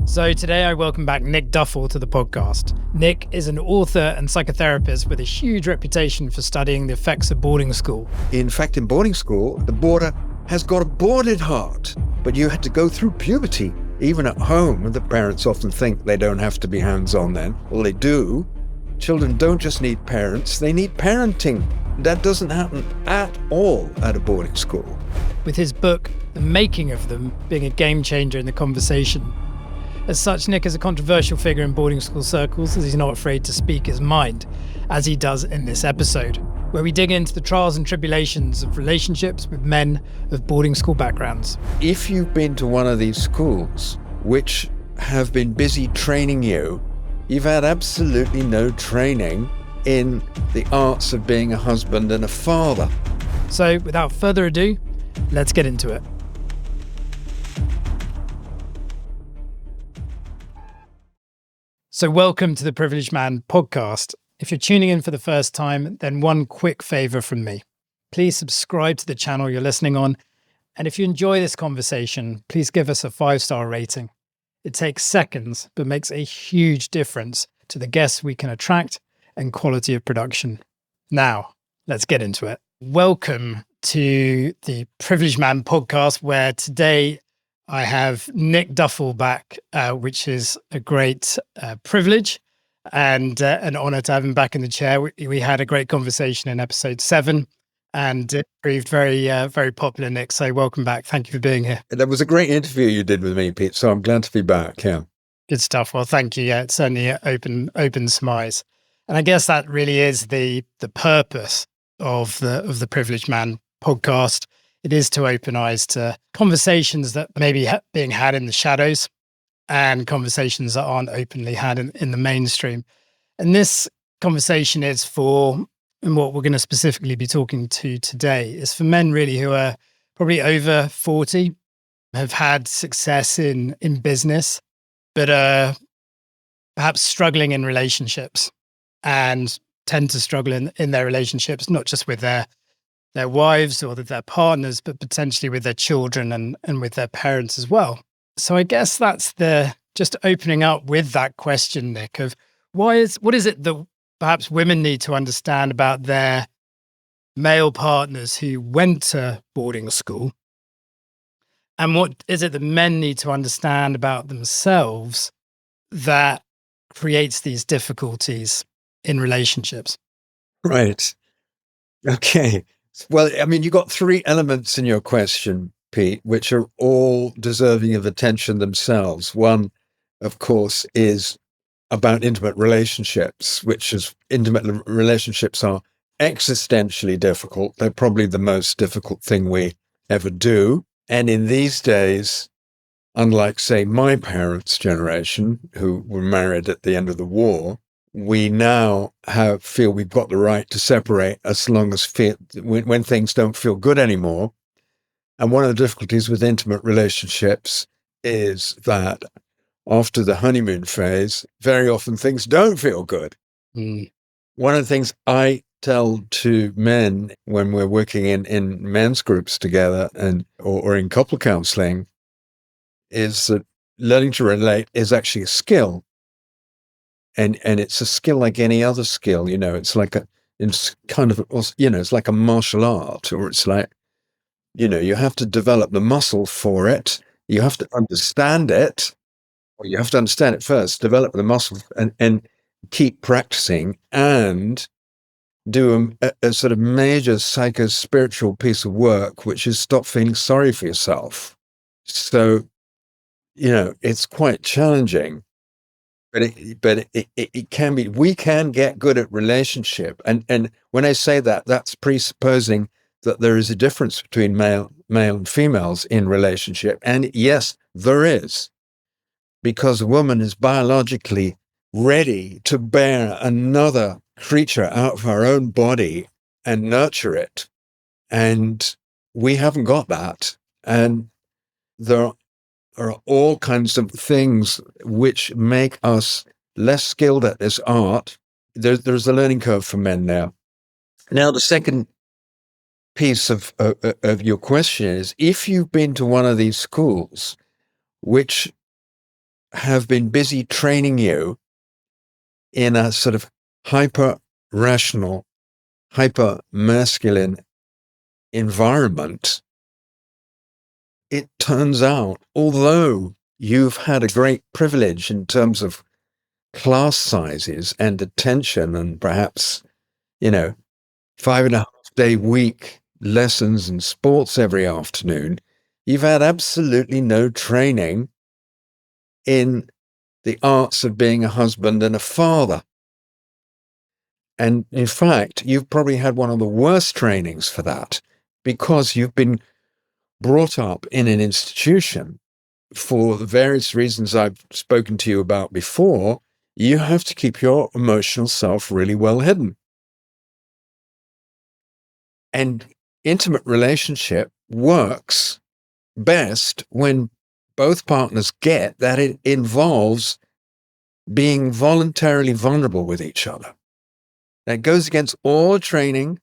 So today I welcome back Nick Duffell to the podcast. Nick is an author and psychotherapist with a huge reputation for studying the effects of boarding school. In fact, in boarding school, the boarder has got a boarded heart, but you had to go through puberty. Even at home, the parents often think they don't have to be hands-on then. Well, they do. Children don't just need parents, they need parenting. That doesn't happen at all at a boarding school. With his book, The Making of Them, being a game changer in the conversation. As such, Nick is a controversial figure in boarding school circles as he's not afraid to speak his mind, as he does in this episode, where we dig into the trials and tribulations of relationships with men of boarding school backgrounds. If you've been to one of these schools which have been busy training you, you've had absolutely no training in the arts of being a husband and a father. So, without further ado, let's get into it. So welcome to the Privileged Man podcast. If you're tuning in for the first time, then one quick favor from me. Please subscribe to the channel you're listening on. And if you enjoy this conversation, please give us a 5-star rating. It takes seconds, but makes a huge difference to the guests we can attract and quality of production. Now, let's get into it. Welcome to the Privileged Man podcast, where today I have Nick Duffell back, which is a great privilege and an honor to have him back in the chair. We had a great conversation in episode 7 and it proved very popular, Nick. So welcome back. Thank you for being here. That was a great interview you did with me, Pete, so I'm glad to be back. Yeah. Good stuff. Well, thank you. Yeah, it certainly opened some eyes. And I guess that really is the purpose of the Privileged Man podcast. It is to open eyes to conversations that may be being had in the shadows and conversations that aren't openly had in the mainstream. And this conversation is for, and what we're going to specifically be talking to today, is for men really who are probably over 40, have had success in business, but are perhaps struggling in relationships and tend to struggle in their relationships, not just with their wives or their partners, but potentially with their children and with their parents as well. So I guess that's just opening up with that question, Nick, of what is it that perhaps women need to understand about their male partners who went to boarding school? And what is it that men need to understand about themselves that creates these difficulties in relationships? Right. Okay. Well, I mean, you got 3 elements in your question, Pete, which are all deserving of attention themselves. One, of course, is about intimate relationships, which is intimate relationships are existentially difficult. They're probably the most difficult thing we ever do. And in these days, unlike, say, my parents' generation, who were married at the end of the war, we now feel we've got the right to separate as long as when things don't feel good anymore. And one of the difficulties with intimate relationships is that after the honeymoon phase, very often things don't feel good. Mm. One of the things I tell to men when we're working in men's groups together or in couple counseling is that learning to relate is actually a skill. And it's a skill like any other skill, it's like it's like a martial art, or it's like, you have to develop the muscle for it. You have to understand it, or you have to understand it first, develop the muscle and keep practicing and do a sort of major psycho-spiritual piece of work, which is stop feeling sorry for yourself. So, it's quite challenging. But it can be, we can get good at relationship. And when I say that, that's presupposing that there is a difference between male and females in relationship. And yes, there is, because a woman is biologically ready to bear another creature out of her own body and nurture it. And we haven't got that. And there are all kinds of things which make us less skilled at this art. There's a learning curve for men now. Now, the second piece of your question is, if you've been to one of these schools which have been busy training you in a sort of hyper rational, hyper masculine environment, it turns out, although you've had a great privilege in terms of class sizes and attention and perhaps, 5.5 day week lessons and sports every afternoon, you've had absolutely no training in the arts of being a husband and a father. And in fact, you've probably had one of the worst trainings for that because you've been brought up in an institution for the various reasons I've spoken to you about before. You have to keep your emotional self really well hidden. And intimate relationship works best when both partners get that it involves being voluntarily vulnerable with each other. That goes against all training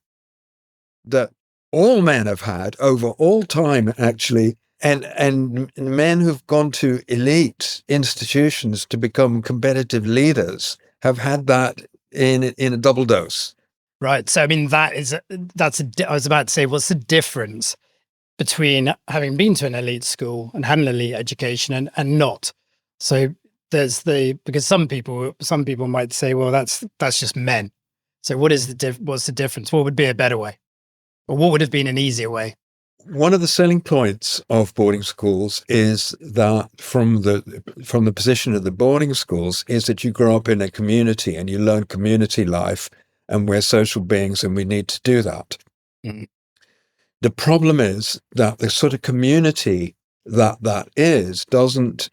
that all men have had over all time, actually, and men who've gone to elite institutions to become competitive leaders have had that in a double dose. Right. So, I mean, I was about to say, what's the difference between having been to an elite school and had an elite education and not? So because some people might say, well, that's just men. So what's the difference? What would be a better way? Or what would have been an easier way? One of the selling points of boarding schools is that from the position of the boarding schools is that you grow up in a community and you learn community life, and we're social beings and we need to do that. Mm. The problem is that the sort of community that is doesn't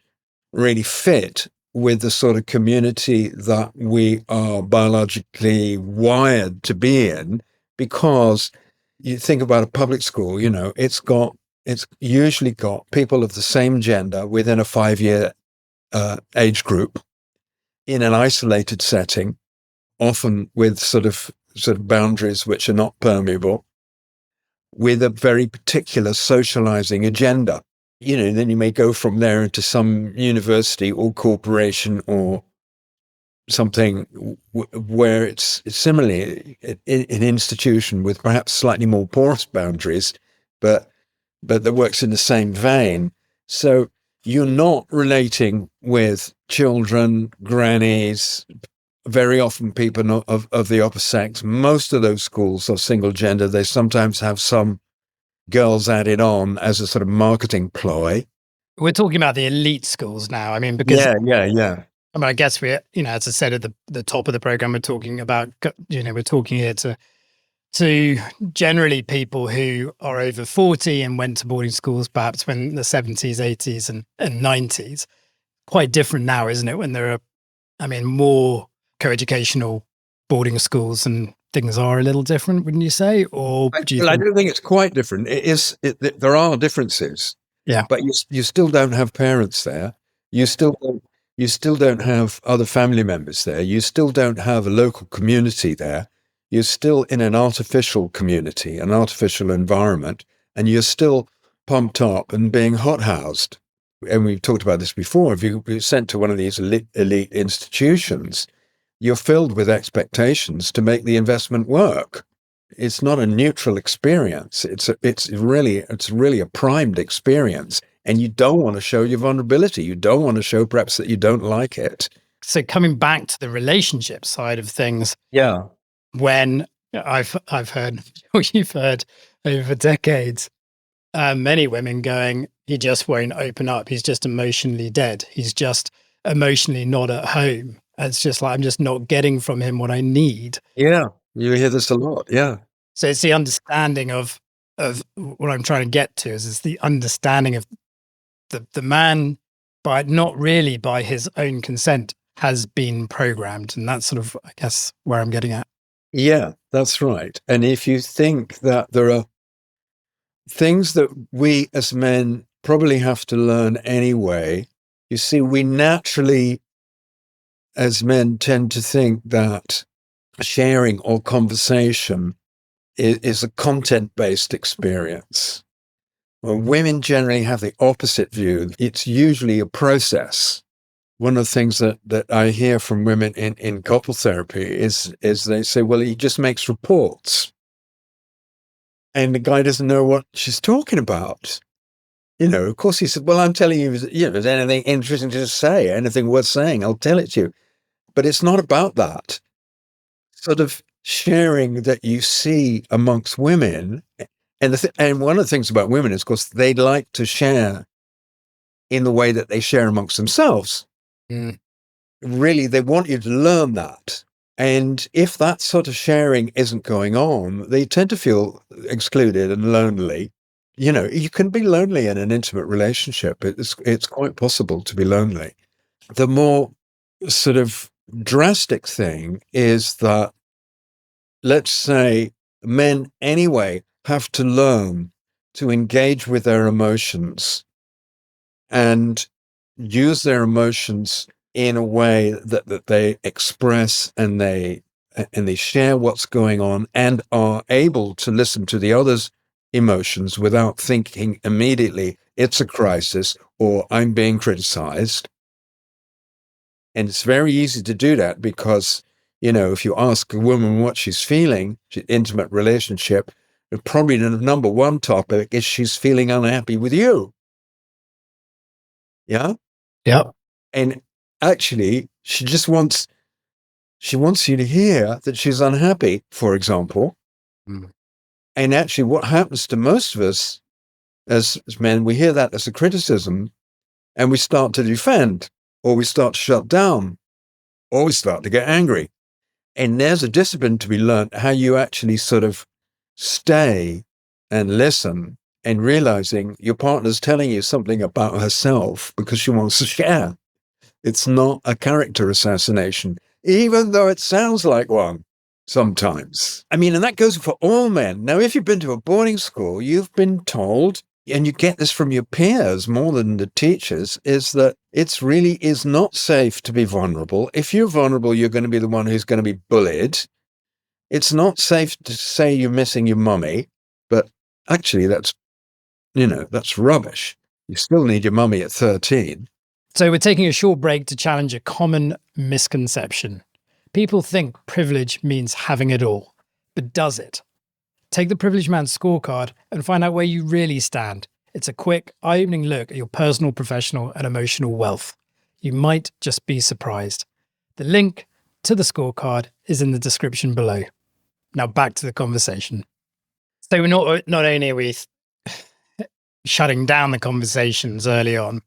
really fit with the sort of community that we are biologically wired to be in, because you think about a public school, it's usually got people of the same gender within a 5-year age group in an isolated setting, often with sort of boundaries which are not permeable, with a very particular socializing agenda. Then you may go from there into some university or corporation or something where it's similarly an institution with perhaps slightly more porous boundaries, but that works in the same vein. So you're not relating with children, grannies, very often people of the opposite sex. Most of those schools are single gender. They sometimes have some girls added on as a sort of marketing ploy. We're talking about the elite schools now. I mean, because yeah. I mean, I guess as I said at the top of the program, we're talking about, we're talking here to generally people who are over 40 and went to boarding schools perhaps when the 70s, 80s and 90s. Quite different now, isn't it? When there are, more co-educational boarding schools and things are a little different, wouldn't you say? Or do you I think? don't think it's quite different. There are differences. Yeah. But you still don't have parents there. You still don't have other family members there. You still don't have a local community there. You're still in an artificial community, an artificial environment, and you're still pumped up and being hothoused. And we've talked about this before. If you're sent to one of these elite institutions, you're filled with expectations to make the investment work. It's not a neutral experience. It's really a primed experience, and you don't want to show your vulnerability. You don't want to show perhaps that you don't like it. So coming back to the relationship side of things, Yeah, when I've heard, or you've heard over decades, many women going, he just won't open up. He's just emotionally dead. He's just emotionally not at home. It's just like, I'm just not getting from him what I need. yeah. You hear this a lot. Yeah, So it's the understanding of what I'm trying to get to is the understanding of the man, by not really by his own consent, has been programmed. And that's sort of, I guess, where I'm getting at. yeah. That's right. And if you think that there are things that we as men probably have to learn anyway, you see, we naturally, as men, tend to think that sharing or conversation is a content-based experience. Well, women generally have the opposite view. It's usually a process. one of the things that I hear from women in couple therapy is they say, well, he just makes reports. And the guy doesn't know what she's talking about. Of course he said, well, I'm telling you, if there's anything interesting to say, anything worth saying, I'll tell it to you. But it's not about that. Sort of sharing that you see amongst women. And one of the things about women is, of course, they like to share in the way that they share amongst themselves. Mm. Really, they want you to learn that. And if that sort of sharing isn't going on, they tend to feel excluded and lonely. You can be lonely in an intimate relationship. It's quite possible to be lonely. The more sort of drastic thing is that, let's say, men anyway have to learn to engage with their emotions and use their emotions in a way that they express and they share what's going on and are able to listen to the other's emotions without thinking immediately it's a crisis or I'm being criticized. And it's very easy to do that because, if you ask a woman what she's feeling, intimate relationship, probably the number one topic is she's feeling unhappy with you. Yeah. Yeah. And actually, she wants you to hear that she's unhappy, for example. Mm. And actually, what happens to most of us as men, we hear that as a criticism and we start to defend, or we start to shut down, or we start to get angry. And there's a discipline to be learned, how you actually sort of stay and listen and realizing your partner's telling you something about herself because she wants to share. It's not a character assassination, even though it sounds like one sometimes. I mean, and that goes for all men. Now, if you've been to a boarding school, you've been told, and you get this from your peers more than the teachers, is that it's really is not safe to be vulnerable. If you're vulnerable, you're going to be the one who's going to be bullied. It's not safe to say you're missing your mummy, but actually that's rubbish. You still need your mummy at 13. So we're taking a short break to challenge a common misconception. People think privilege means having it all, but does it? Take the Privileged Man's scorecard and find out where you really stand. It's a quick, eye-opening look at your personal, professional, and emotional wealth. You might just be surprised. The link to the scorecard is in the description below. Now back to the conversation. So we're not only are we shutting down the conversations early on,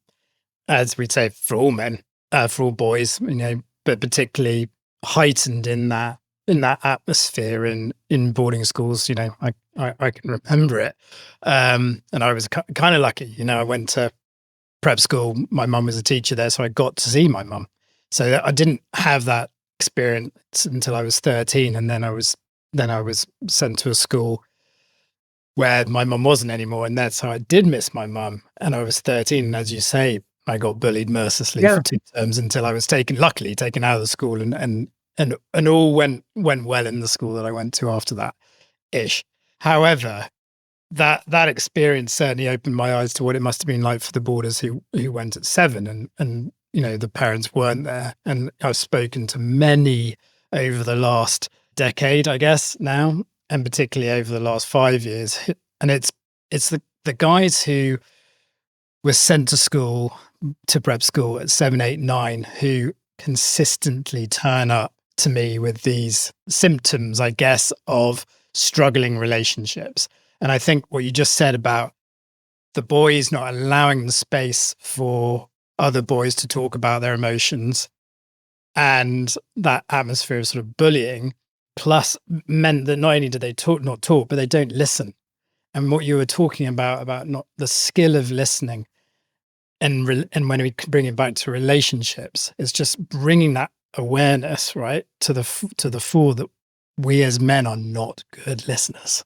as we'd say for all men, for all boys, but particularly heightened in that atmosphere in boarding schools. I can remember it, and I was kind of lucky. I went to prep school. My mum was a teacher there, so I got to see my mum. So I didn't have that experience until I was 13, and then I was sent to a school where my mum wasn't anymore, and that's how I did miss my mum. And I was 13, and as you say, I got bullied mercilessly for 2 terms until I was luckily taken out of the school, and all went well in the school that I went to after that ish. However, that experience certainly opened my eyes to what it must have been like for the boarders who went at 7, and the parents weren't there. And I've spoken to many over the last decade, I guess now, and particularly over the last 5 years. And it's the guys who were sent to prep school at 7, 8, 9, who consistently turn up to me with these symptoms, I guess, of struggling relationships. And I think what you just said about the boys not allowing the space for other boys to talk about their emotions and that atmosphere of sort of bullying, plus meant that not only do they not talk, but they don't listen. And what you were talking about not the skill of listening, and when we bring it back to relationships, it's just bringing that awareness right to the fore that we as men are not good listeners.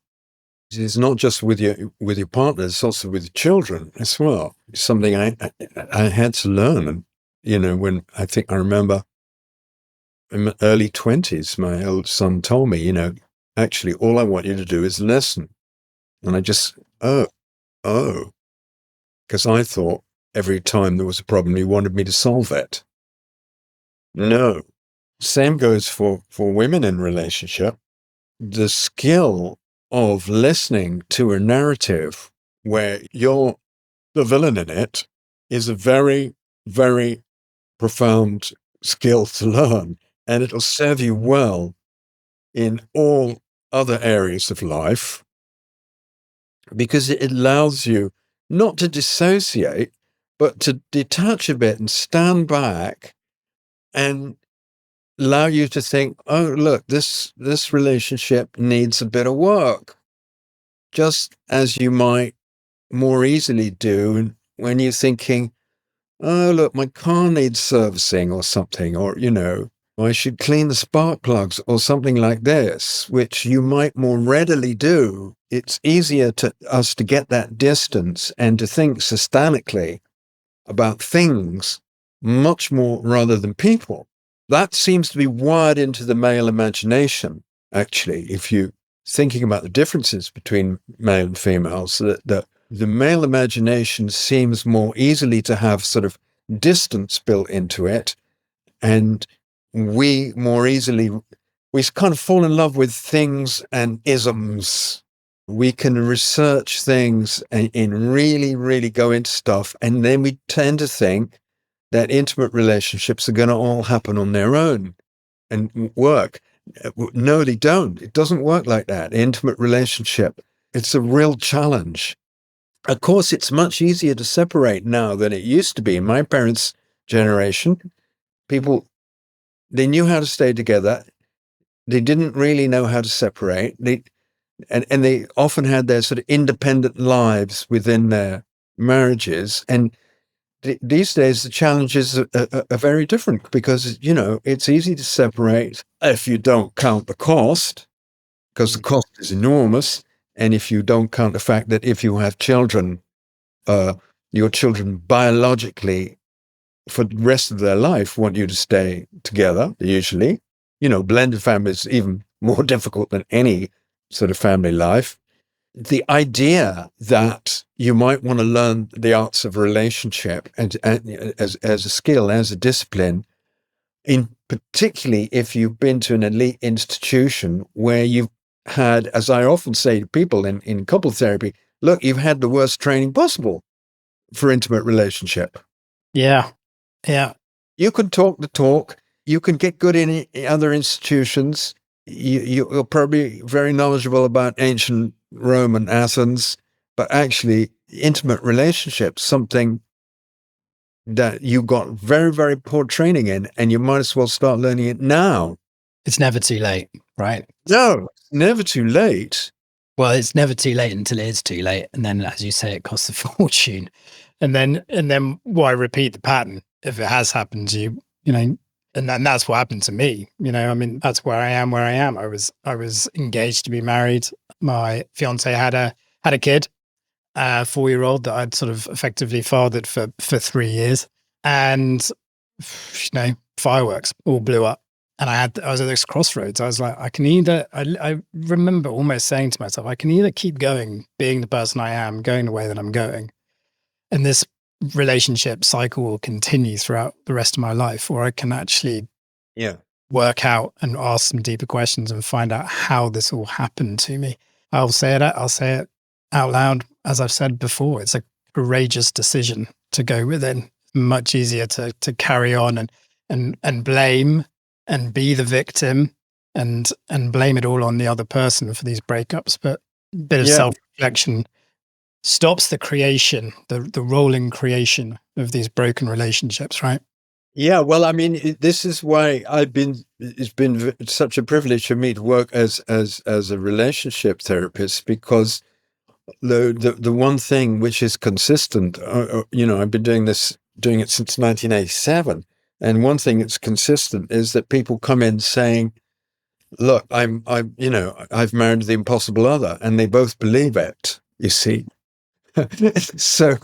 It's not just with your partner; it's also with children as well. It's something I had to learn, and when I remember in my early 20s, my old son told me, actually, all I want you to do is listen, and I just because I thought every time there was a problem, he wanted me to solve it. No. Same goes for women in relationship. The skill of listening to a narrative where you're the villain in it is a very, very profound skill to learn. And it'll serve you well in all other areas of life because it allows you not to dissociate, but to detach a bit and stand back and allow you to think, oh, look, this relationship needs a bit of work, just as you might more easily do when you're thinking, oh, look, my car needs servicing or something, or, I should clean the spark plugs or something like this, which you might more readily do. It's easier to us to get that distance and to think systemically about things much more rather than people. That seems to be wired into the male imagination, actually, if you're thinking about the differences between male and female, so that the male imagination seems more easily to have sort of distance built into it, and we kind of fall in love with things and isms. We can research things and really, really go into stuff, and then we tend to think that intimate relationships are going to all happen on their own and work. No, they don't. It doesn't work like that. Intimate relationship, it's a real challenge. Of course, it's much easier to separate now than it used to be. In my parents' generation, people, they knew how to stay together. They didn't really know how to separate. And they often had their sort of independent lives within their marriages. And these days, the challenges are very different because, it's easy to separate if you don't count the cost, because the cost is enormous. And if you don't count the fact that if you have children, your children biologically, for the rest of their life, want you to stay together, usually. Blended families even more difficult than any sort of family life. The idea that you might want to learn the arts of relationship and as a skill, as a discipline, in particularly if you've been to an elite institution where you've had, as I often say to people in couple therapy, look, you've had the worst training possible for intimate relationship. Yeah. Yeah. You can talk the talk. You can get good in other institutions. You're probably very knowledgeable about ancient Rome and Athens, but actually intimate relationships, something that you got very, very poor training in, and you might as well start learning it now. It's never too late, right? No, it's never too late. Well, it's never too late until it is too late. And then, as you say, it costs a fortune. And then why repeat the pattern if it has happened to you, and that's what happened to me. I mean, that's where I am. I was engaged to be married. My fiance had a kid, a 4-year-old that I'd sort of effectively fathered for 3 years, and fireworks all blew up. And I was at this crossroads. I was like, I remember almost saying to myself, I can either keep going, being the person I am, going the way that I'm going, and this relationship cycle will continue throughout the rest of my life, or I can actually work out and ask some deeper questions and find out how this all happened to me. I'll say it out loud. As I've said before, it's a courageous decision to go within. Much easier to carry on and blame and be the victim and blame it all on the other person for these breakups. But a bit of self-reflection stops the creation, the rolling creation of these broken relationships, right? Yeah, well, I mean, this is why it's been such a privilege for me to work as a relationship therapist, because the one thing which is consistent, I've been doing it since 1987. And one thing that's consistent is that people come in saying, look, I've married the impossible other, and they both believe it, you see. So,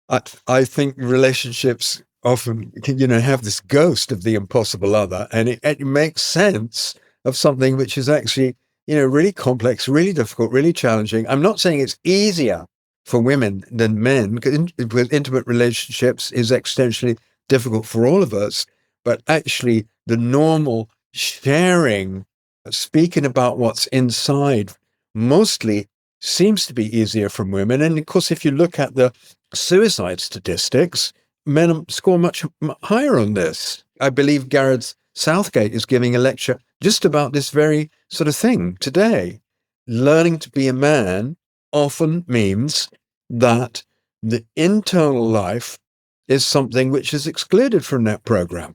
I think relationships often, have this ghost of the impossible other, and it makes sense of something which is actually, really complex, really difficult, really challenging. I'm not saying it's easier for women than men, because with intimate relationships is existentially difficult for all of us, but actually the normal sharing, speaking about what's inside, mostly seems to be easier from women. And of course, if you look at the suicide statistics, men score much higher on this. I believe Gareth Southgate is giving a lecture just about this very sort of thing today. Learning to be a man often means that the internal life is something which is excluded from that program.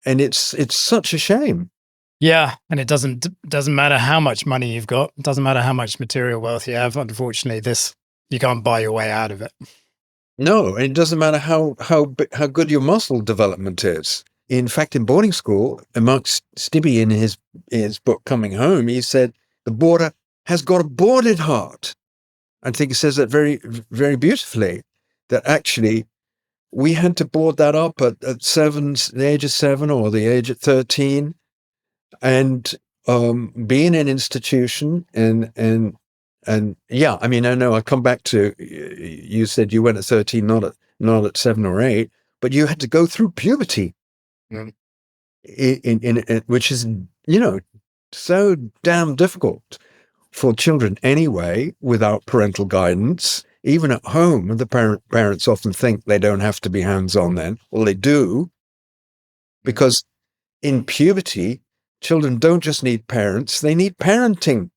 And it's such a shame. Yeah, and it doesn't matter how much money you've got. It doesn't matter how much material wealth you have. Unfortunately, you can't buy your way out of it. No, and it doesn't matter how good your muscle development is. In fact, in boarding school, amongst Stibbe in his book Coming Home, he said the boarder has got a boarded heart. I think he says that very, very beautifully, that actually we had to board that up at the age of 7 or the age of 13. And being in an institution and yeah, I mean, I know I come back to, you said you went at 13, not at 7 or 8, but you had to go through puberty, which is, so damn difficult for children anyway, without parental guidance. Even at home, the parents often think they don't have to be hands-on then. Well, they do, because in puberty, children don't just need parents, they need parenting.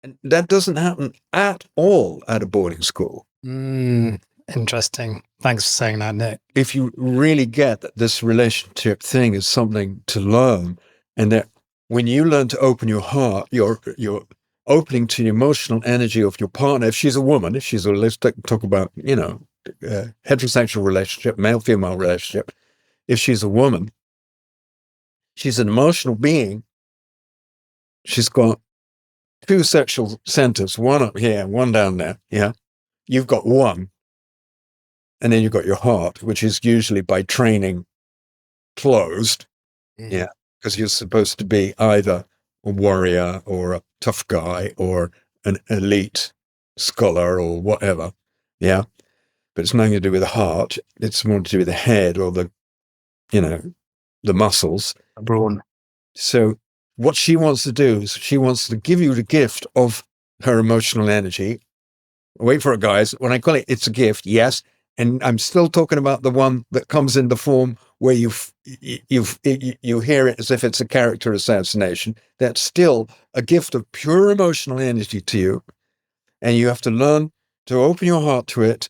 And that doesn't happen at all at a boarding school. Interesting. Thanks for saying that, Nick. If you really get that this relationship thing is something to learn, and that when you learn to open your heart, you're opening to the emotional energy of your partner. If she's a woman, let's talk about, heterosexual relationship, male-female relationship. If she's a woman, she's an emotional being. She's got 2 sexual centers, one up here, one down there. Yeah. You've got one. And then you've got your heart, which is usually by training closed. Yeah. Because you're supposed to be either a warrior or a tough guy or an elite scholar or whatever. Yeah. But it's nothing to do with the heart. It's more to do with the head or the muscles. Brawn. So what she wants to do is she wants to give you the gift of her emotional energy. Wait for it, guys. When I call it's a gift, yes. And I'm still talking about the one that comes in the form where you hear it as if it's a character assassination. That's still a gift of pure emotional energy to you. And you have to learn to open your heart to it,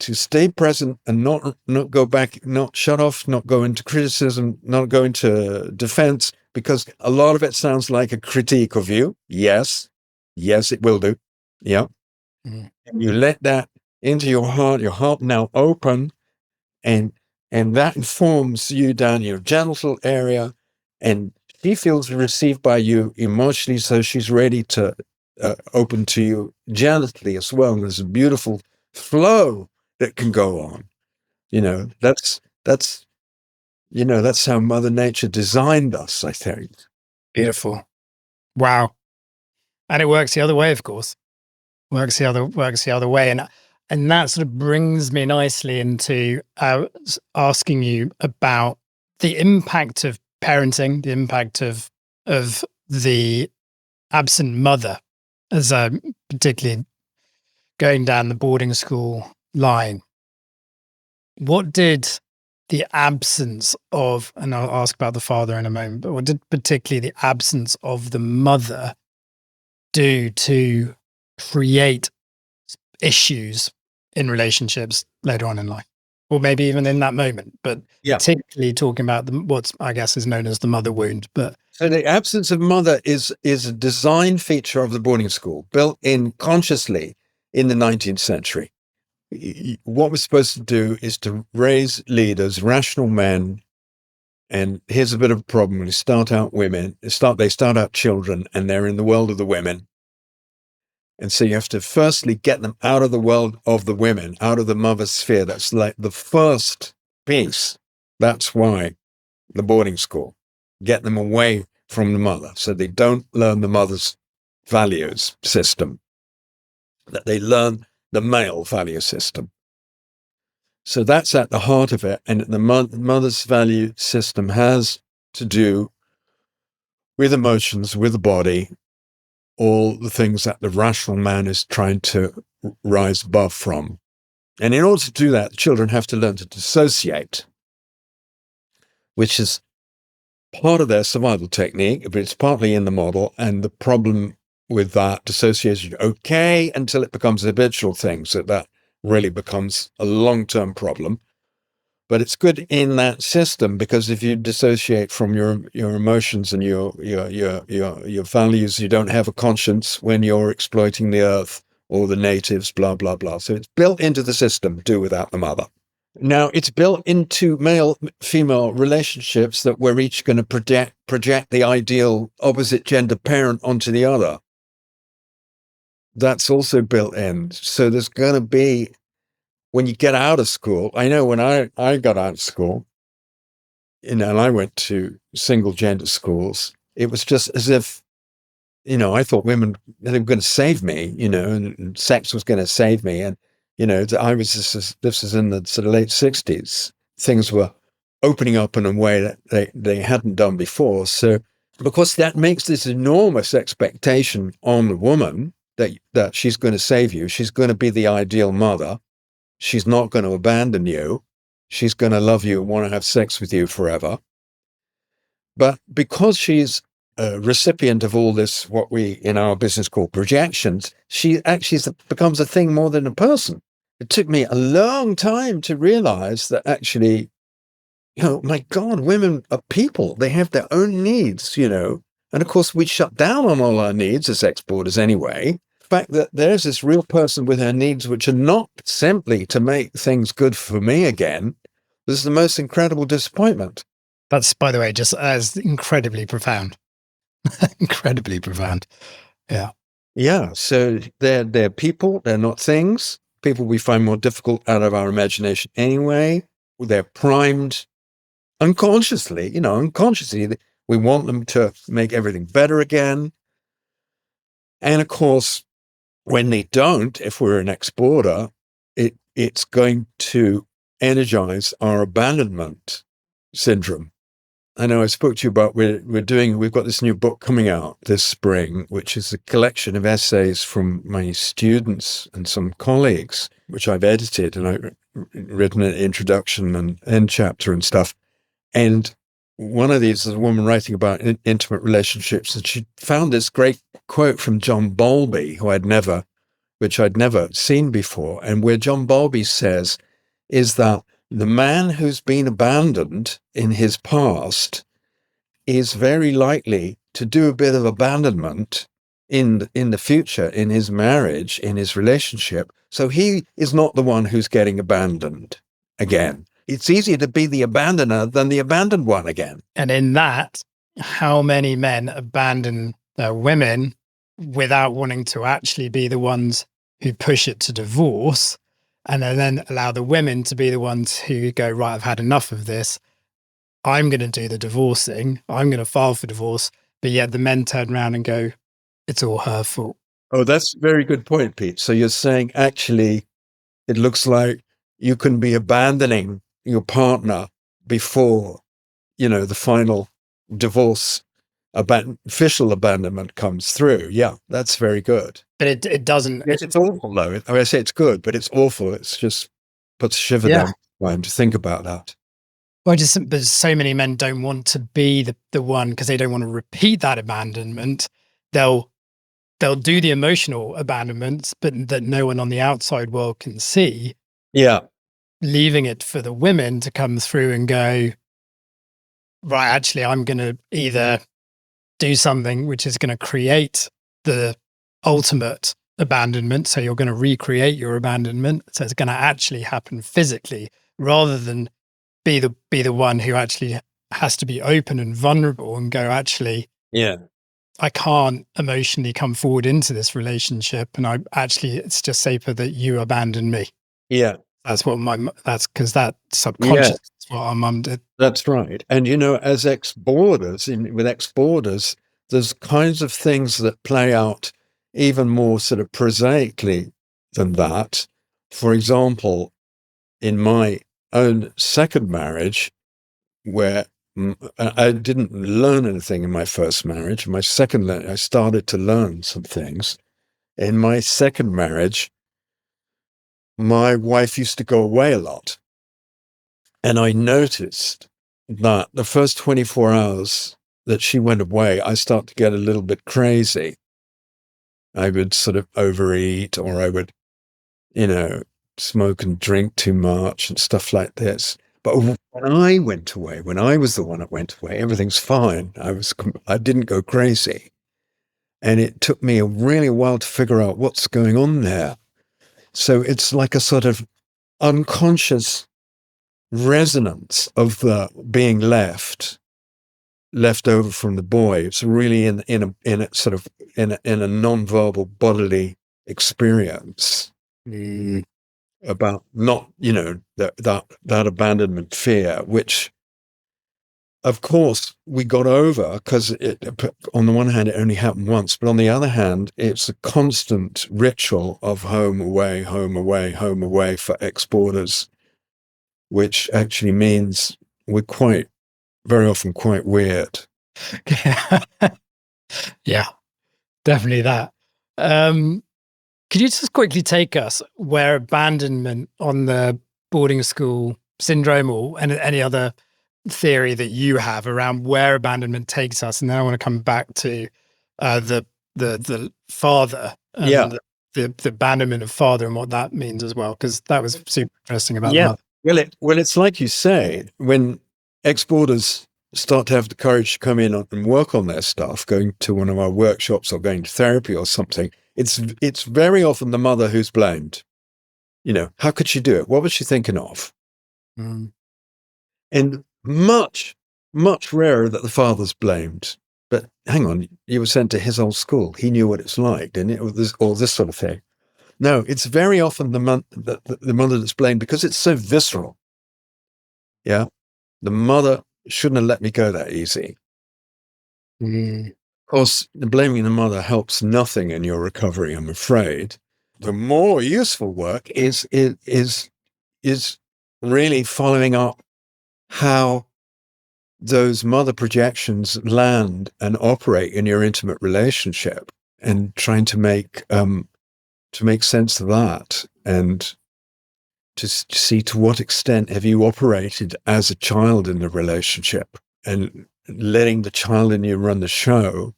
to stay present and not go back, not shut off, not go into criticism, not go into defense, because a lot of it sounds like a critique of you. Yes, it will do. Yeah. You let that into your heart now open, and that informs you down your genital area, and she feels received by you emotionally, so she's ready to open to you genitally as well. And there's a beautiful flow that can go on. That's how Mother Nature designed us, I think. Beautiful. Wow. And it works the other way, of course. Works the other way. And that sort of brings me nicely into asking you about the impact of parenting, the impact of the absent mother, as particularly going down the boarding school line. What did the absence of, and I'll ask about the father in a moment, but what did particularly the absence of the mother do to create issues in relationships later on in life, or maybe even in that moment, but particularly talking about what's, I guess, is known as the mother wound. But so the absence of mother is a design feature of the boarding school, built in consciously in the 19th century. What we're supposed to do is to raise leaders, rational men. And here's a bit of a problem: when you start out women, they start out children, and they're in the world of the women. And so you have to firstly get them out of the world of the women, out of the mother sphere. That's like the first piece. That's why the boarding school, get them away from the mother so they don't learn the mother's values system, that they learn the male value system. So that's at the heart of it. And the mother's value system has to do with emotions, with the body, all the things that the rational man is trying to rise above from. And in order to do that, the children have to learn to dissociate, which is part of their survival technique, but it's partly in the model. And the problem with that dissociation, okay, until it becomes a habitual thing, so that really becomes a long-term problem. But it's good in that system, because if you dissociate from your emotions and your values, you don't have a conscience when you're exploiting the earth or the natives, blah, blah, blah. So it's built into the system, do without the mother. Now, it's built into male-female relationships that we're each going to project the ideal opposite gender parent onto the other. That's also built in. So there's going to be, when you get out of school, I know when I got out of school, and I went to single gender schools, it was just as if, I thought women, they were going to save me, and sex was going to save me. And, this was in the sort of late 60s. Things were opening up in a way that they hadn't done before. So, because that makes this enormous expectation on the woman that she's going to save you, she's going to be the ideal mother, she's not going to abandon you, she's going to love you and want to have sex with you forever. But because she's a recipient of all this, what we in our business call projections, she actually becomes a thing more than a person. It took me a long time to realize that actually, my God, women are people. They have their own needs, And of course, we shut down on all our needs as exporters anyway. The fact that there's this real person with her needs, which are not simply to make things good for me again, was the most incredible disappointment. That's, by the way, just as incredibly profound. Incredibly profound. Yeah. Yeah. So they're people, they're not things. People we find more difficult out of our imagination anyway. They're primed unconsciously, unconsciously. We want them to make everything better again. And of course, when they don't, if we're an exporter, it's going to energize our abandonment syndrome. I know I spoke to you about we've got this new book coming out this spring, which is a collection of essays from my students and some colleagues, which I've edited, and I've written an introduction and end chapter and stuff. And one of these is a woman writing about intimate relationships, and she found this great quote from John Bowlby, which I'd never seen before, and where John Bowlby says is that the man who's been abandoned in his past is very likely to do a bit of abandonment in the future, in his marriage, in his relationship. So he is not the one who's getting abandoned again. It's easier to be the abandoner than the abandoned one again. And in that, how many men abandon their women without wanting to actually be the ones who push it to divorce, and then allow the women to be the ones who go, right, I've had enough of this. I'm going to do the divorcing. I'm going to file for divorce. But yet the men turn around and go, it's all her fault. Oh, that's a very good point, Pete. So you're saying actually it looks like you can be abandoning your partner before, the final divorce, official abandonment comes through. Yeah, that's very good. But it doesn't. It's awful, though. I say it's good, but it's awful. It's just puts a shiver down my spine to think about that. Well, but so many men don't want to be the one because they don't want to repeat that abandonment. They'll do the emotional abandonment, but that no one on the outside world can see. Yeah. Leaving it for the women to come through and go, right, actually, I'm going to either do something which is going to create the ultimate abandonment. So you're going to recreate your abandonment. So it's going to actually happen physically rather than be the one who actually has to be open and vulnerable and go, actually, yeah, I can't emotionally come forward into this relationship. And it's just safer that you abandon me. Yeah. That's because that subconscious is what our mum did. That's right. And, as with ex-boarders, there's kinds of things that play out even more sort of prosaically than that. For example, in my own second marriage, where I didn't learn anything in my first marriage. My second, I started to learn some things. In my second marriage, my wife used to go away a lot. And I noticed that the first 24 hours that she went away, I started to get a little bit crazy. I would sort of overeat, or I would, smoke and drink too much and stuff like this. But when I went away, when I was the one that went away, everything's fine. I didn't go crazy. And it took me a really while to figure out what's going on there. So it's like a sort of unconscious resonance of the being left over from the boy. It's really in a sort of in a non-verbal bodily experience about not, that abandonment fear, which of course we got over because on the one hand it only happened once, but on the other hand it's a constant ritual of home away, home away, home away for exporters, which actually means we're very often quite weird. Yeah, definitely that. Could you just quickly take us where abandonment on the boarding school syndrome or any other theory that you have around where abandonment takes us? And then I want to come back to the father and the abandonment of father and what that means as well, because that was super interesting about the mother. Well, it's like you say, when exporters start to have the courage to come in and work on their stuff, going to one of our workshops or going to therapy or something, it's very often the mother who's blamed. How could she do it? What was she thinking of? And much, much rarer that the father's blamed. But hang on, you were sent to his old school. He knew what it's like, and it was all this sort of thing. No, it's very often the mother that's blamed because it's so visceral. Yeah. The mother shouldn't have let me go that easy. Of course, blaming the mother helps nothing in your recovery, I'm afraid. The more useful work is really following up how those mother projections land and operate in your intimate relationship, and trying to make sense of that, and to see to what extent have you operated as a child in the relationship, and letting the child in you run the show,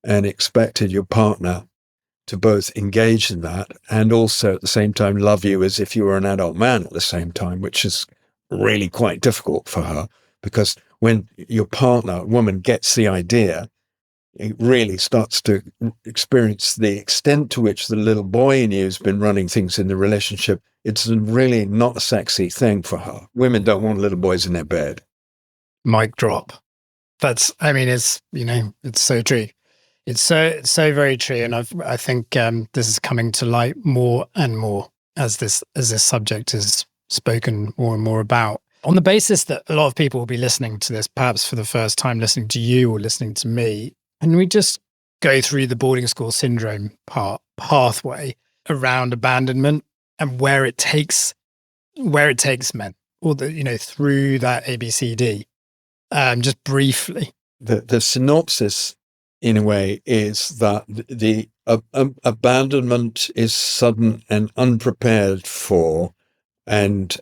and expected your partner to both engage in that and also at the same time love you as if you were an adult man at the same time, which is really quite difficult for her, because when your partner, woman, gets the idea, it really starts to experience the extent to which the little boy in you has been running things in the relationship. It's really not a sexy thing for her. Women don't want little boys in their bed. Mic drop. It's so true. It's so very true. And I think this is coming to light more and more as this subject is spoken more and more about. On the basis that a lot of people will be listening to this, perhaps for the first time, listening to you or listening to me, and we just go through the boarding school syndrome pathway around abandonment and where it takes men, or through that ABCD, just briefly. The synopsis, in a way, is that the abandonment is sudden and unprepared for, and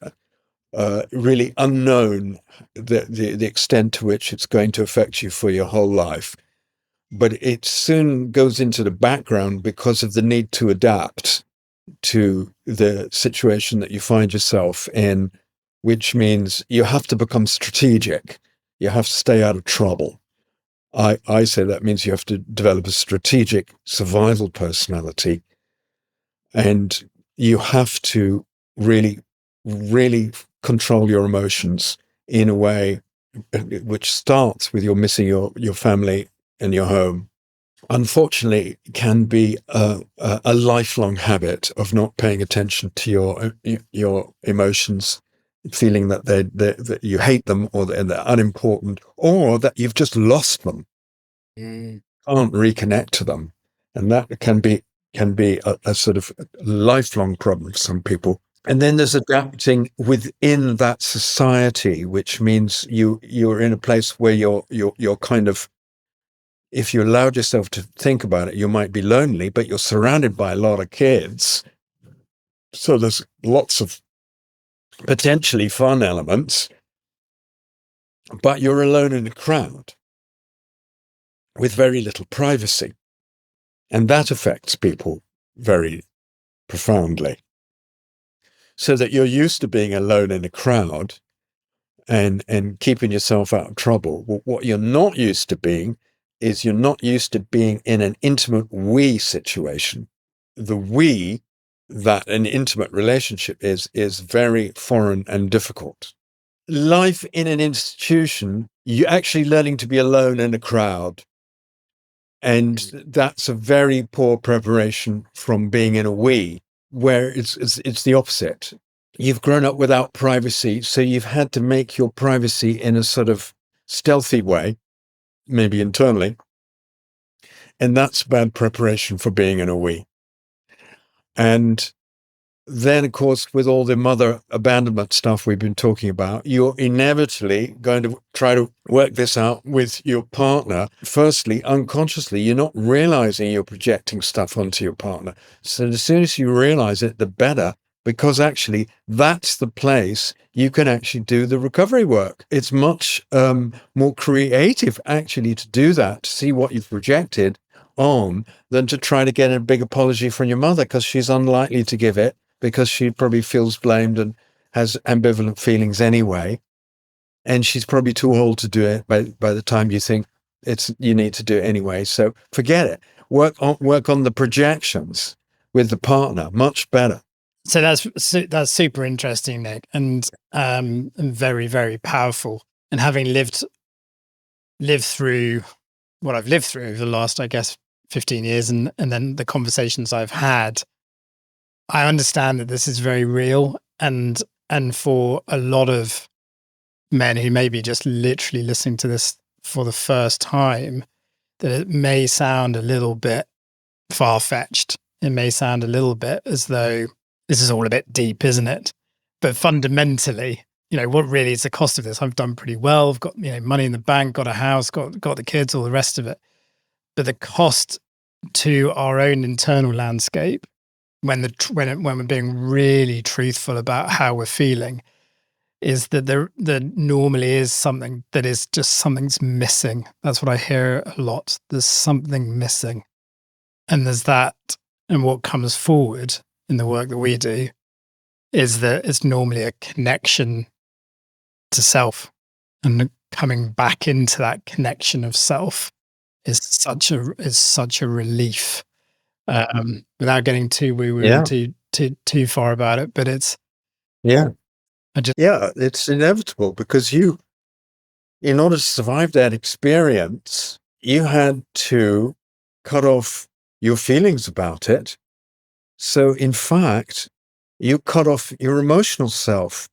really unknown, the extent to which it's going to affect you for your whole life. But it soon goes into the background because of the need to adapt to the situation that you find yourself in, which means you have to become strategic. You have to stay out of trouble. I say that means you have to develop a strategic survival personality, and you have to really, really control your emotions in a way which starts with your missing your family and your home. Unfortunately, it can be a lifelong habit of not paying attention to your emotions, feeling that that you hate them, or they're unimportant, or that you've just lost them. Can't reconnect to them, and that can be a sort of lifelong problem for some people. And then there's adapting within that society, which means you're in a place where you're kind of, if you allowed yourself to think about it, you might be lonely, but you're surrounded by a lot of kids. So there's lots of potentially fun elements, but you're alone in a crowd with very little privacy. And that affects people very profoundly. So that you're used to being alone in a crowd and keeping yourself out of trouble. Well, what you're not used to being is you're not used to being in an intimate we situation. The we that an intimate relationship is very foreign and difficult. Life in an institution, you're actually learning to be alone in a crowd. And that's a very poor preparation from being in a we, where it's the opposite. You've grown up without privacy, so you've had to make your privacy in a sort of stealthy way, maybe internally. And that's bad preparation for being in a we. And then, of course, with all the mother abandonment stuff we've been talking about, you're inevitably going to try to work this out with your partner. Firstly, unconsciously, you're not realizing you're projecting stuff onto your partner. So as soon as you realize it, the better, because actually that's the place you can actually do the recovery work. It's much more creative actually to do that, to see what you've projected on, than to try to get a big apology from your mother, because she's unlikely to give it, because she probably feels blamed and has ambivalent feelings anyway. And she's probably too old to do it by the time you think you need to do it anyway. So forget it. Work on the projections with the partner, much better. So that's super interesting, Nick, and very, very powerful. And having lived through what I've lived through over the last, I guess, 15 years, and then the conversations I've had, I understand that this is very real, and for a lot of men who may be just literally listening to this for the first time, that it may sound a little bit far-fetched. It may sound a little bit as though this is all a bit deep, isn't it? But fundamentally, what really is the cost of this? I've done pretty well. I've got, money in the bank, got a house, got the kids, all the rest of it. But the cost to our own internal landscape, when we're being really truthful about how we're feeling, is that there normally is something that is just something's missing. That's what I hear a lot. There's something missing. And there's that, and what comes forward in the work that we do is that it's normally a connection to self, and coming back into that connection of self is such a relief. Without getting too woo-woo and too far about it, but it's it's inevitable, because in order to survive that experience, you had to cut off your feelings about it. So in fact, you cut off your emotional self,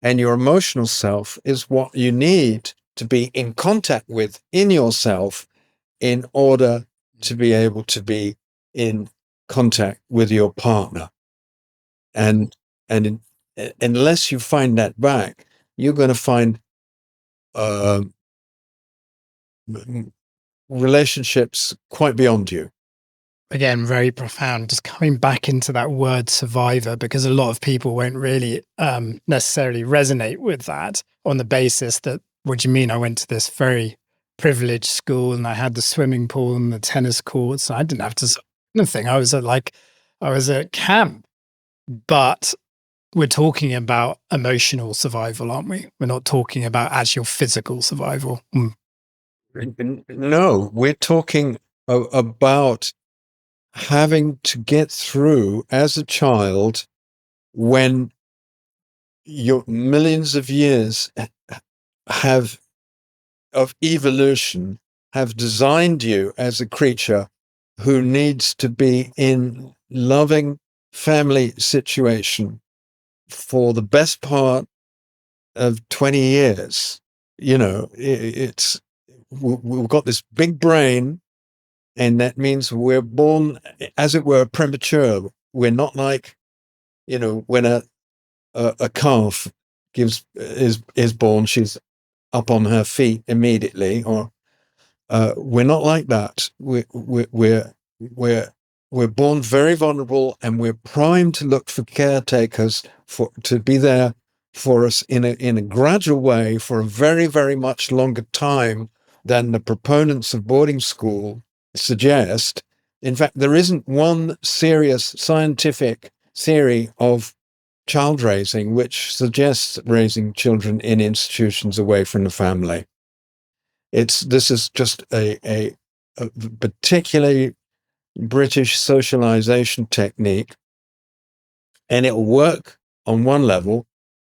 and your emotional self is what you need to be in contact with in yourself in order to be able to be in contact with your partner. And unless you find that back, you're going to find relationships quite beyond you. Again, very profound. Just coming back into that word survivor, because a lot of people won't really necessarily resonate with that on the basis that, what do you mean? I went to this very privileged school and I had the swimming pool and the tennis courts. I didn't have to nothing. I was at camp. But we're talking about emotional survival, aren't we? We're not talking about actual physical survival. No, we're talking about having to get through as a child, when your millions of years of evolution have designed you as a creature who needs to be in loving family situation for the best part of 20 years. We've got this big brain, and that means we're born, as it were, premature. We're not like, when a a calf is born, she's up on her feet immediately. Or we're not like that. We're born very vulnerable, and we're primed to look for caretakers to be there for us in a gradual way for a very, very much longer time than the proponents of boarding school suggest. In fact, there isn't one serious scientific theory of child raising which suggests raising children in institutions away from the family. This is just a particularly British socialization technique, and it will work on one level,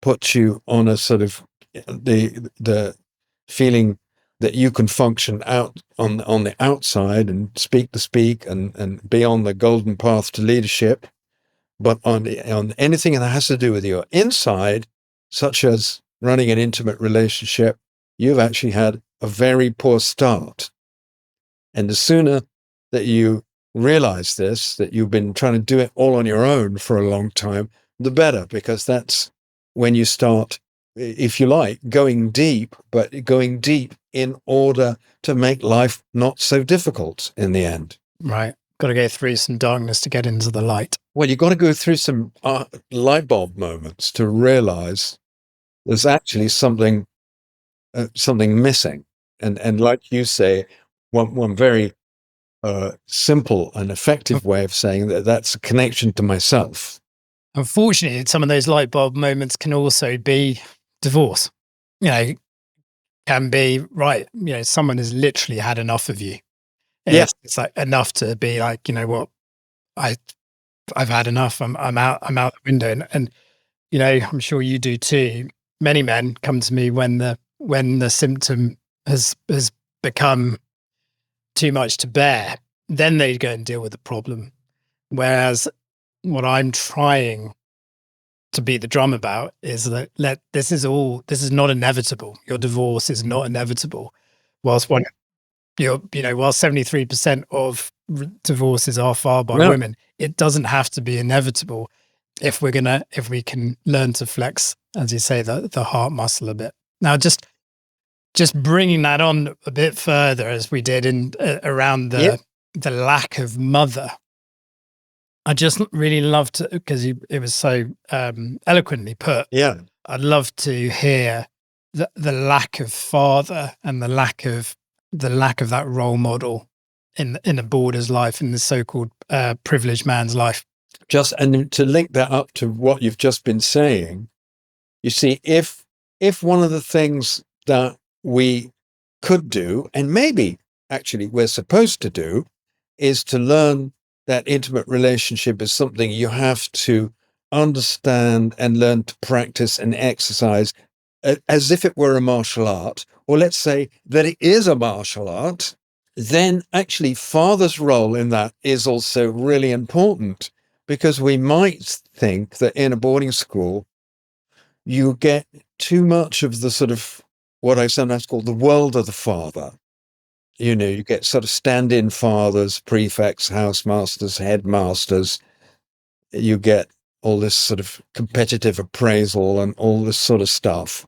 puts you on a sort of the feeling that you can function out on the outside and speak the speak and be on the golden path to leadership. But on anything that has to do with your inside, such as running an intimate relationship, you've actually had a very poor start. And the sooner that you realize this, that you've been trying to do it all on your own for a long time, the better, because that's when you start, if you like, going deep, but going deep in order to make life not so difficult in the end. Right. Got to go through some darkness to get into the light. Well, you've got to go through some light bulb moments to realize there's actually something missing. And like you say, one very simple and effective way of saying that's a connection to myself. Unfortunately, some of those light bulb moments can also be divorce. Can be, right, someone has literally had enough of you. It's like enough to be like, you know what, I've had enough. I'm out the window. And I'm sure you do too. Many men come to me when the symptom has become too much to bear. Then they go and deal with the problem. Whereas what I'm trying to beat the drum about is that this is not inevitable. Your divorce is not inevitable. Whilst 73% of divorces are filed by women, it doesn't have to be inevitable if we can learn to flex, as you say, the heart muscle a bit. Now, just bringing that on a bit further, as we did in around the lack of mother. I just really loved, because it was so eloquently put. Yeah. I'd love to hear the lack of father and the lack of that role model in a boarder's life, in the so-called privileged man's life. And to link that up to what you've just been saying, you see, if one of the things that we could do, and maybe actually we're supposed to do, is to learn that intimate relationship is something you have to understand and learn to practice and exercise as if it were a martial art, or let's say that it is a martial art, then actually father's role in that is also really important, because we might think that in a boarding school, you get too much of the sort of what I sometimes call the world of the father. You get sort of stand-in fathers, prefects, housemasters, headmasters. You get all this sort of competitive appraisal and all this sort of stuff.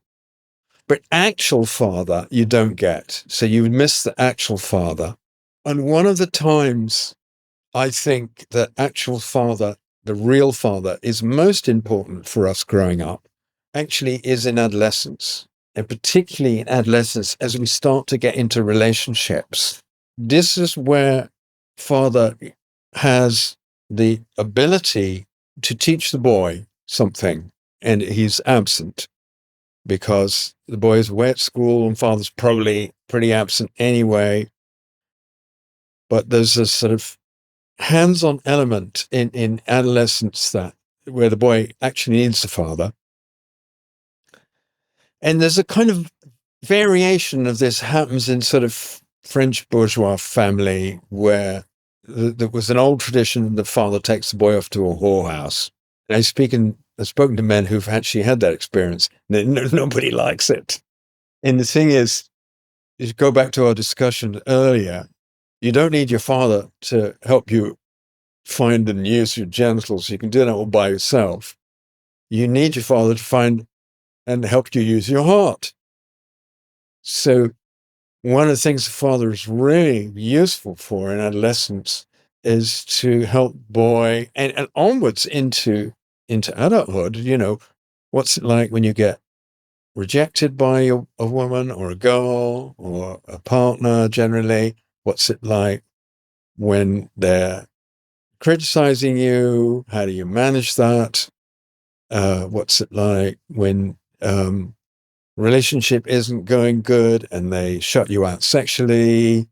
But actual father, you don't get. So you miss the actual father. And one of the times I think that actual father, the real father, is most important for us growing up, actually is in adolescence. And particularly in adolescence, as we start to get into relationships, this is where father has the ability to teach the boy something, and he's absent because the boy is away at school and father's probably pretty absent anyway. But there's a sort of hands-on element in adolescence where the boy actually needs the father. And there's a kind of variation of this happens in sort of French bourgeois family, where there was an old tradition: the father takes the boy off to a whorehouse. And I've spoken to men who've actually had that experience. Nobody likes it. And the thing is, if you go back to our discussion earlier, you don't need your father to help you find and use your genitals. You can do that all by yourself. you need your father to find and help you use your heart. So one of the things the father is really useful for in adolescence is to help boy and onwards into adulthood. What's it like when you get rejected by a woman or a girl or a partner generally? What's it like when they're criticizing you? How do you manage that? What's it like when relationship isn't going good and they shut you out sexually?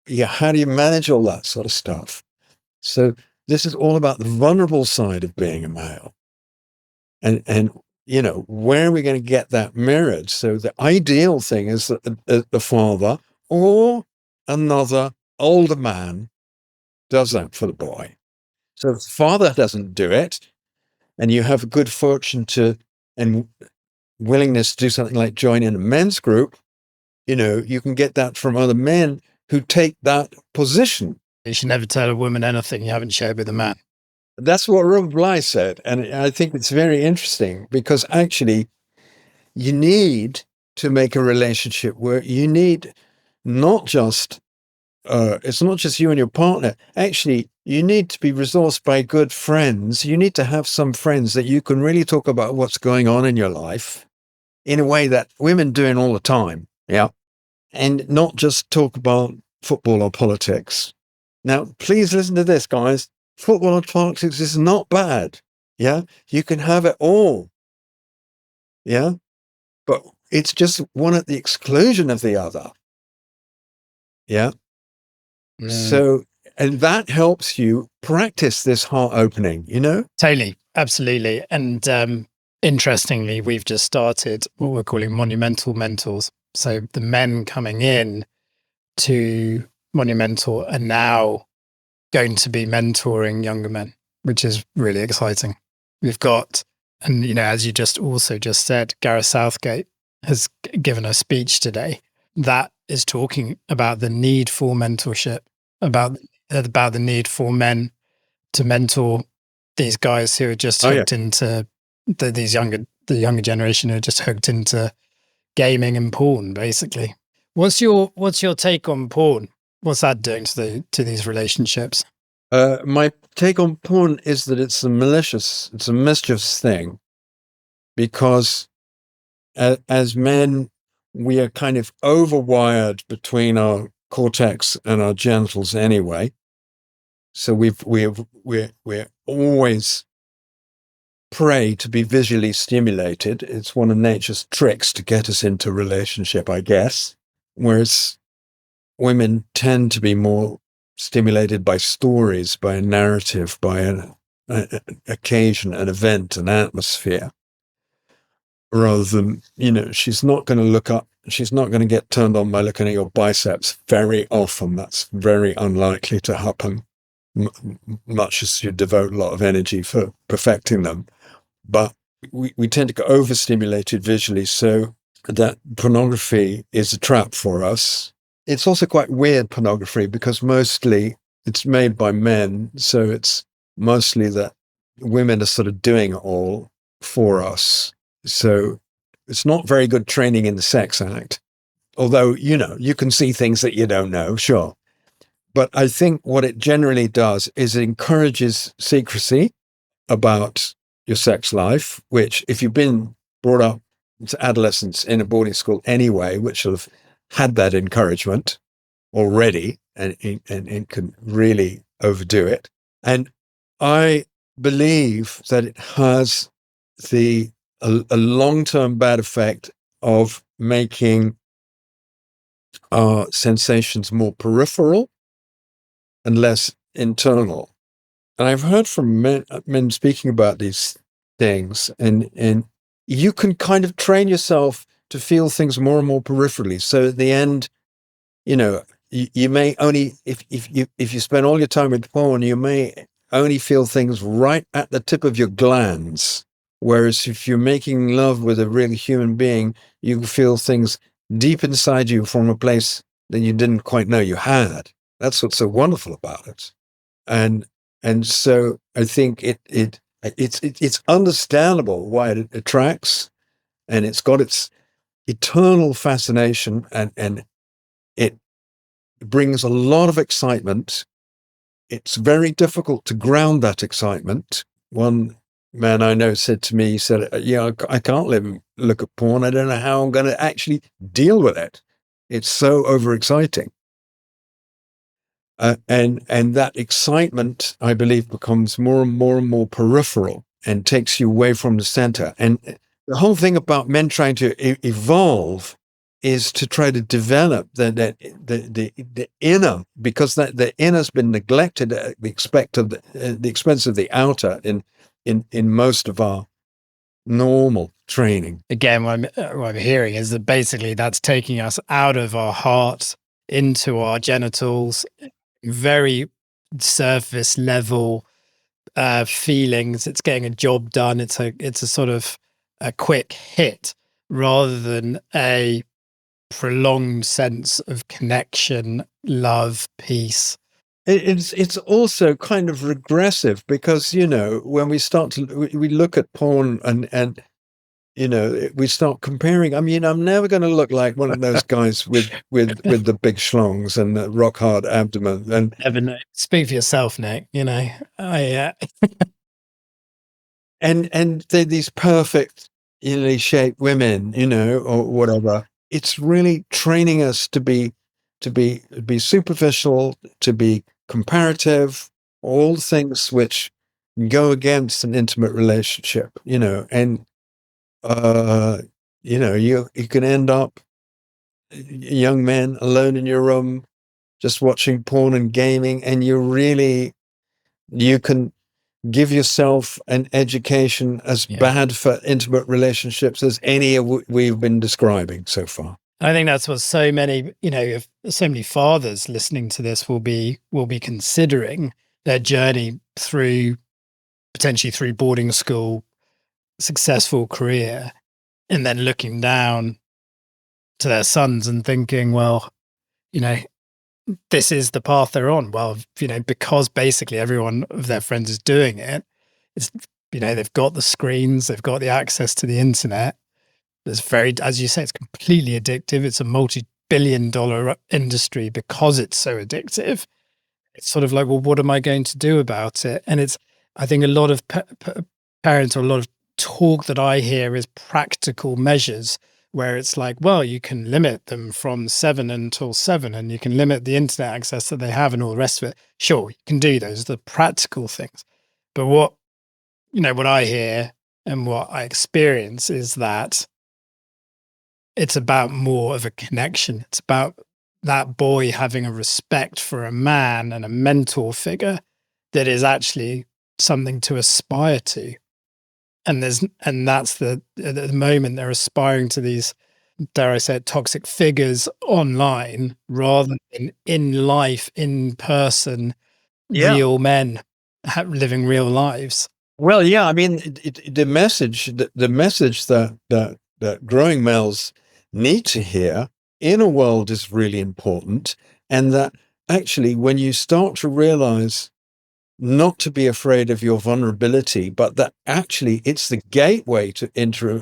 Yeah, how do you manage all that sort of stuff? So this is all about the vulnerable side of being a male. And where are we going to get that mirrored? So the ideal thing is that the father or another older man does that for the boy. So if the father doesn't do it, and you have a good fortune and willingness to do something like join in a men's group, you can get that from other men who take that position. You should never tell a woman anything you haven't shared with a man. That's what Robert Bly said. And I think it's very interesting because actually you need to make a relationship where you need not just, it's not just you and your partner. Actually, you need to be resourced by good friends. You need to have some friends that you can really talk about what's going on in your life in a way that women doing all the time. Yeah. And not just talk about football or politics. Now, please listen to this, guys. Football and politics is not bad. Yeah. You can have it all. Yeah. But it's just one at the exclusion of the other. Yeah. So, and that helps you practice this heart opening, Totally. Absolutely. And interestingly, we've just started what we're calling Monumental Mentors. So the men coming in to Monumental are now going to be mentoring younger men, which is really exciting. We've got, and as you just said, Gareth Southgate has given a speech today that is talking about the need for mentorship, about the need for men to mentor these guys who are just hooked into the younger generation who are just hooked into gaming and porn, basically. What's your take on porn? What's that doing to these relationships? My take on porn is that it's a mischievous thing, because as men, we are kind of overwired between our cortex and our genitals anyway. So we're always prey to be visually stimulated. It's one of nature's tricks to get us into relationship, I guess. Whereas women tend to be more stimulated by stories, by a narrative, by an occasion, an event, an atmosphere, rather than, she's not going to get turned on by looking at your biceps very often. That's very unlikely to happen, much as you devote a lot of energy for perfecting them. But we tend to get overstimulated visually, so that pornography is a trap for us. It's also quite weird pornography because mostly it's made by men. So it's mostly that women are sort of doing it all for us. So it's not very good training in the sex act. Although, you can see things that you don't know, sure. But I think what it generally does is it encourages secrecy about your sex life, which if you've been brought up to adolescence in a boarding school anyway, which will have had that encouragement already, and can really overdo it. And I believe that it has a long-term bad effect of making our sensations more peripheral and less internal. And I've heard from men speaking about these things, and you can kind of train yourself to feel things more and more peripherally. So at the end, you may only, if you spend all your time with porn, you may only feel things right at the tip of your glands. Whereas if you're making love with a real human being, you feel things deep inside you from a place that you didn't quite know you had. That's what's so wonderful about it. And so I think it It's understandable why it attracts, and it's got its eternal fascination, and it brings a lot of excitement. It's very difficult to ground that excitement. One man I know said to me, he said, yeah, I can't live and look at porn. I don't know how I'm going to actually deal with it. It's so overexciting. And that excitement, I believe, becomes more and more and more peripheral and takes you away from the center. And the whole thing about men trying to evolve is to try to develop the inner, because the inner's been neglected at the expense of the outer in most of our normal training. Again, what I'm hearing is that basically that's taking us out of our heart into our genitals, very surface level feelings. It's getting a job done. It's a sort of a quick hit rather than a prolonged sense of connection, love, peace. It's also kind of regressive because, when we start to we look at porn and we start comparing. I mean, I'm never going to look like one of those guys with the big schlongs and the rock hard abdomen. And Never know. Speak for yourself, Nick. I and they're these perfect, shaped women, or whatever. It's really training us to be superficial, to be comparative, all things which go against an intimate relationship, and you can end up young men alone in your room just watching porn and gaming, and you can give yourself an education as bad for intimate relationships as any we've been describing so far. I think that's what so many, if so many fathers listening to this will be considering their journey potentially through boarding school, successful career, and then looking down to their sons and thinking, well, this is the path they're on. Well, because basically everyone of their friends is doing it. It's, they've got the screens, they've got the access to the internet. It's as you say, it's completely addictive. It's a multi-billion-dollar industry because it's so addictive. It's sort of like, well, what am I going to do about it? And I think a lot of parents, or a lot of talk that I hear is practical measures where it's like, well, you can limit them from 7 until 7 and you can limit the internet access that they have and all the rest of it. Sure, you can do those, the practical things. But what I hear and what I experience is that it's about more of a connection. It's about that boy having a respect for a man and a mentor figure that is actually something to aspire to. And that's at the moment they're aspiring to these, dare I say it, toxic figures online rather than in life, in person, real men living real lives. Well, yeah, I mean, the message that growing males need to hear in a world is really important, and that actually, when you start to realize not to be afraid of your vulnerability, but that actually it's the gateway to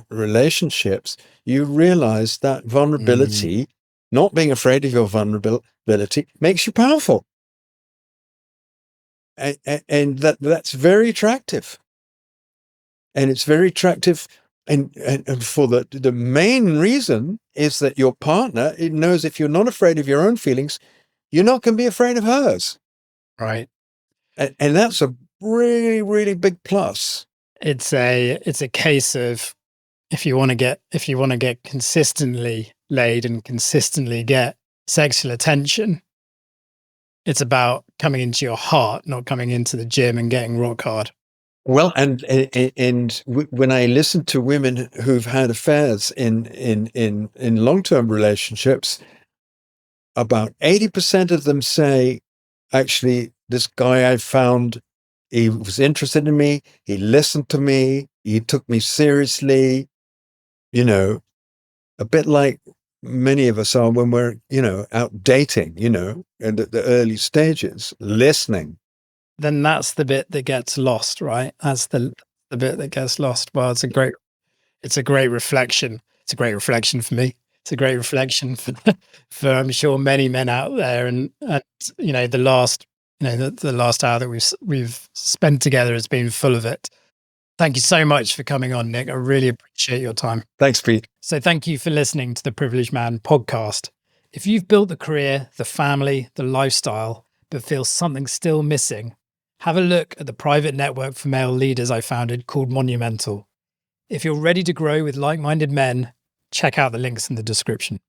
relationships, you realize that vulnerability, not being afraid of your vulnerability, makes you powerful. And that's very attractive. And it's very attractive. And for the main reason is that your partner knows if you're not afraid of your own feelings, you're not going to be afraid of hers. Right. And that's a really, really big plus. It's a case of if you want to get consistently laid and consistently get sexual attention, it's about coming into your heart, not coming into the gym and getting rock hard. Well, and when I listen to women who've had affairs in long-term relationships, about 80% of them say, actually, this guy I found, he was interested in me, he listened to me, he took me seriously, a bit like many of us are when we're, out dating, in the early stages, listening. Then that's the bit that gets lost, right? That's the the bit that gets lost. Well, it's a great reflection. It's a great reflection for me. It's a great reflection for I'm sure many men out there. And the last, the last hour that we've spent together has been full of it. Thank you so much for coming on, Nick. I really appreciate your time. Thanks, Pete. So thank you for listening to the Privileged Man podcast. If you've built the career, the family, the lifestyle, but feel something still missing, have a look at the private network for male leaders I founded called Monumental. If you're ready to grow with like-minded men, check out the links in the description.